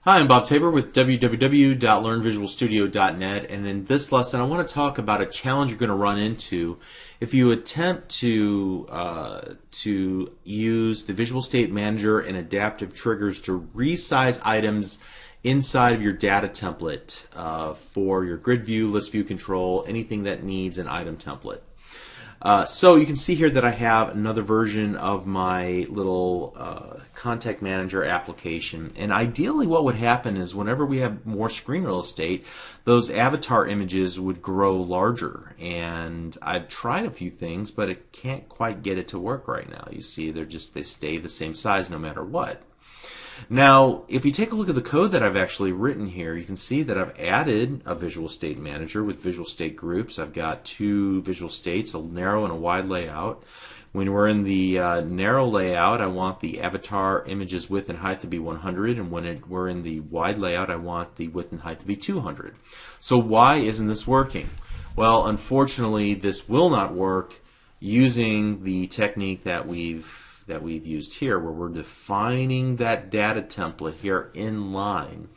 Hi, I'm Bob Tabor with www.learnvisualstudio.net, and in this lesson I want to talk about a challenge you're going to run into if you attempt to use the Visual State Manager and adaptive triggers to resize items inside of your data template for your grid view, list view control, anything that needs an item template. So you can see here that I have another version of my little contact manager application, and ideally what would happen is whenever we have more screen real estate, those avatar images would grow larger, and I've tried a few things but it can't quite get it to work right now. You see they stay the same size no matter what. Now, if you take a look at the code that I've actually written here, you can see that I've added a Visual State Manager with Visual State groups. I've got two visual states, a narrow and a wide layout. When we're in the narrow layout, I want the avatar images width and height to be 100, and when we're in the wide layout, I want the width and height to be 200. So why isn't this working? Well, unfortunately, this will not work using the technique that we've used here, where we're defining that data template here in line.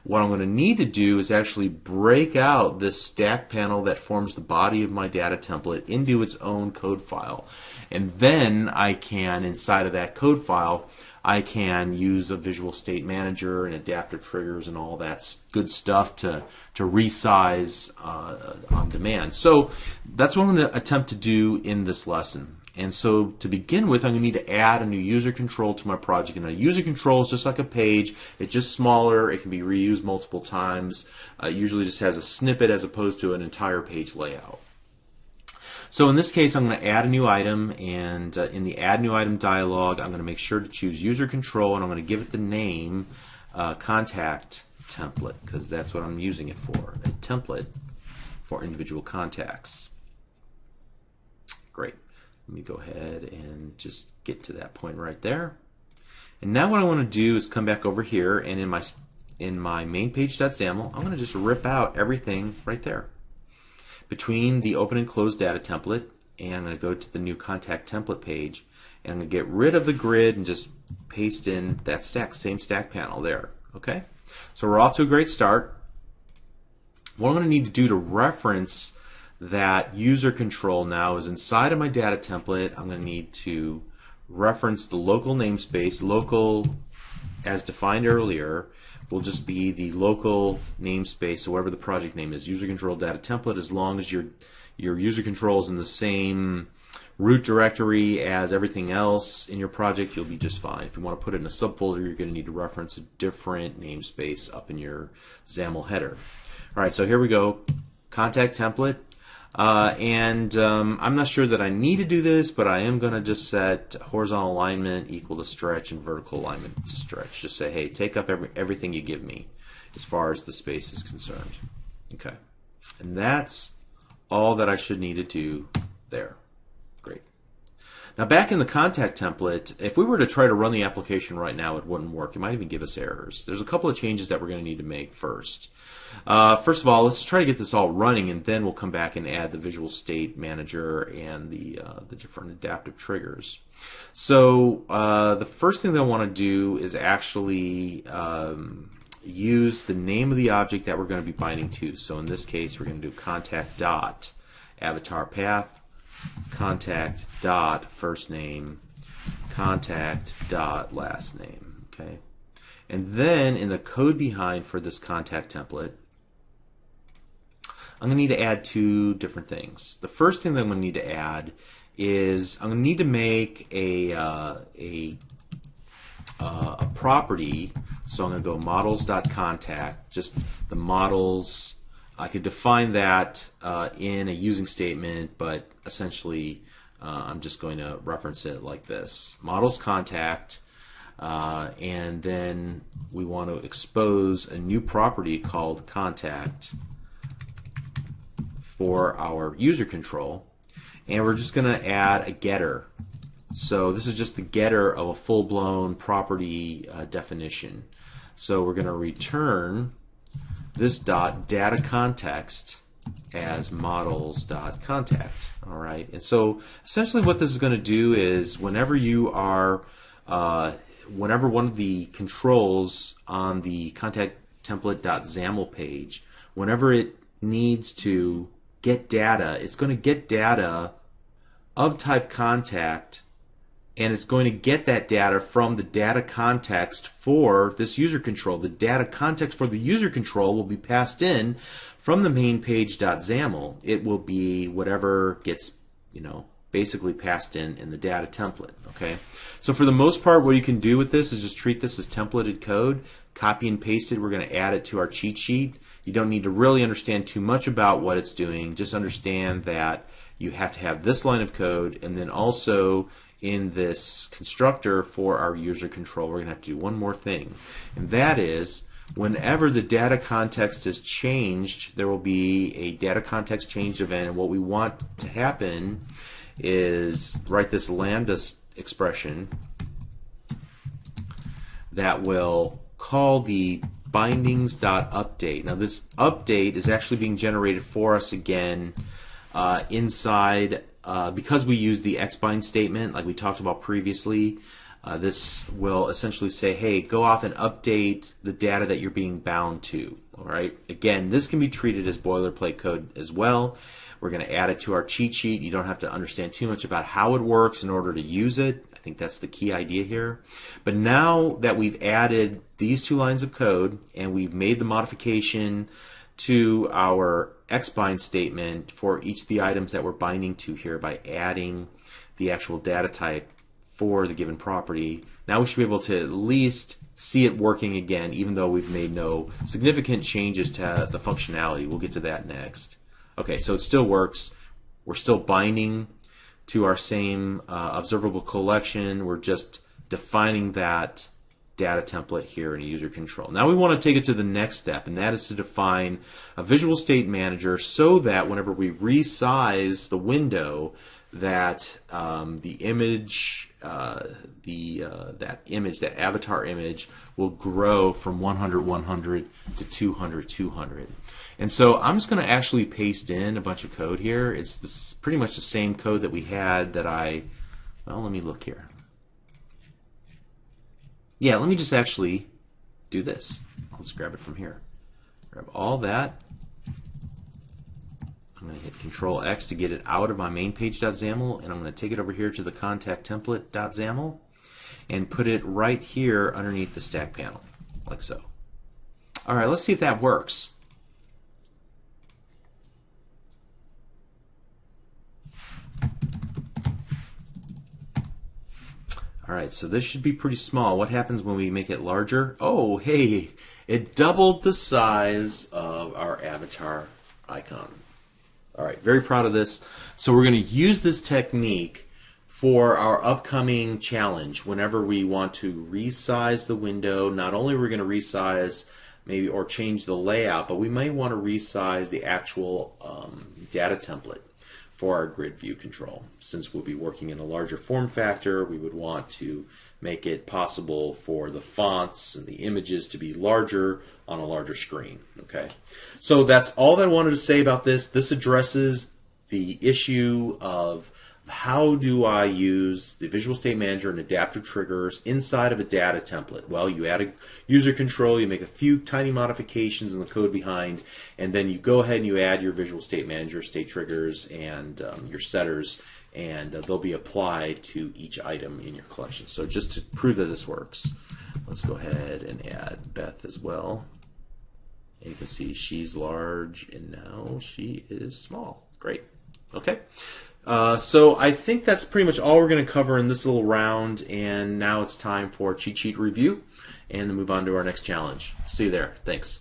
What I'm going to need to do is actually break out this stack panel that forms the body of my data template into its own code file. And then I can, inside of that code file, I can use a Visual State Manager and adaptive triggers and all that good stuff to resize on demand. So that's what I'm going to attempt to do in this lesson. And so to begin with, I'm going to need to add a new user control to my project. And a user control is just like a page. It's just smaller. It can be reused multiple times. It usually just has a snippet as opposed to an entire page layout. So in this case, I'm going to add a new item, and in the Add New Item dialog, I'm going to make sure to choose User Control, and I'm going to give it the name Contact Template, because that's what I'm using it for, a template for individual contacts. Great. Let me go ahead and just get to that point right there. And now what I want to do is come back over here, and in my main page.xaml, I'm going to just rip out everything right there between the open and closed data template, and I'm going to go to the new contact template page, and I'm going to get rid of the grid and just paste in that same stack panel there. Okay, so we're off to a great start. What I'm going to need to do to reference that user control now is inside of my data template. I'm going to need to reference the local namespace. Local, as defined earlier, will just be the local namespace, so whatever the project name is, user control data template. As long as your user control is in the same root directory as everything else in your project, you'll be just fine. If you want to put it in a subfolder, you're going to need to reference a different namespace up in your XAML header. All right, so here we go. Contact template. I'm not sure that I need to do this, but I am going to just set horizontal alignment equal to stretch and vertical alignment to stretch. Just say, hey, take up everything you give me as far as the space is concerned. Okay. And that's all that I should need to do there. Great. Now back in the contact template, if we were to try to run the application right now, it wouldn't work. It might even give us errors. There's a couple of changes that we're going to need to make first. First of all, let's try to get this all running, and then we'll come back and add the Visual State Manager and the different adaptive triggers. So the first thing that I want to do is actually use the name of the object that we're going to be binding to. So in this case, we're going to do contact dot avatar path, contact dot first name, contact dot last name. Okay, and then in the code behind for this contact template, I'm going to need to add two different things. The first thing that I'm going to need to add is I'm going to need to make a property. So I'm going to go models.contact, just the models. I could define that in a using statement, but essentially I'm just going to reference it like this. Models contact, and then we want to expose a new property called contact for our user control, and we're just going to add a getter. So this is just the getter of a full-blown property definition. So we're going to return this data context as models.contact. All right, and so essentially what this is going to do is whenever you are whenever one of the controls on the contact template.xaml page, whenever it needs to get data, it's going to get data of type contact, and it's going to get that data from the data context for this user control. The data context for the user control will be passed in from the main page.xaml. It will be whatever gets, basically passed in the data template. Okay. So for the most part, what you can do with this is just treat this as templated code, copy and paste it. We're going to add it to our cheat sheet. You don't need to really understand too much about what it's doing. Just understand that you have to have this line of code, and then also in this constructor for our user control, we're going to have to do one more thing, and that is whenever the data context is changed, there will be a data context change event, and what we want to happen is write this lambda expression that will call the bindings.update. Now this update is actually being generated for us again inside, because we use the xbind statement like we talked about previously. This will essentially say, hey, go off and update the data that you're being bound to. All right. Again, this can be treated as boilerplate code as well. We're going to add it to our cheat sheet. You don't have to understand too much about how it works in order to use it. I think that's the key idea here. But now that we've added these two lines of code and we've made the modification to our xbind statement for each of the items that we're binding to here by adding the actual data type for the given property, now we should be able to at least see it working again, even though we've made no significant changes to the functionality. We'll get to that next. Okay, so it still works. We're still binding to our same observable collection. We're just defining that data template here in a user control. Now we want to take it to the next step, and that is to define a visual state manager so that whenever we resize the window, that the image, that avatar image, will grow from 100, 100 to 200, 200. And so I'm just going to actually paste in a bunch of code here. It's pretty much the same code that we had that let me look here. Yeah, let me just actually do this. I'll just grab it from here. Grab all that. I'm going to hit Control X to get it out of my main page.xaml, and I'm going to take it over here to the contact template.xaml and put it right here underneath the stack panel, like so. All right, let's see if that works. All right, so this should be pretty small. What happens when we make it larger? Oh, hey, it doubled the size of our avatar icon. All right, very proud of this. So we're going to use this technique for our upcoming challenge. Whenever we want to resize the window, not only are we going to resize maybe or change the layout, but we may want to resize the actual data template for our grid view control. Since we'll be working in a larger form factor, we would want to make it possible for the fonts and the images to be larger on a larger screen. Okay, so that's all that I wanted to say about this. This addresses the issue of how do I use the Visual State Manager and adaptive triggers inside of a data template. Well, you add a user control, you make a few tiny modifications in the code behind, and then you go ahead and you add your Visual State Manager, state triggers, and your setters, and they'll be applied to each item in your collection. So just to prove that this works, let's go ahead and add Beth as well. And you can see she's large and now she is small. Great. Okay. So I think that's pretty much all we're going to cover in this little round, and now it's time for cheat sheet review and then move on to our next challenge. See you there. Thanks.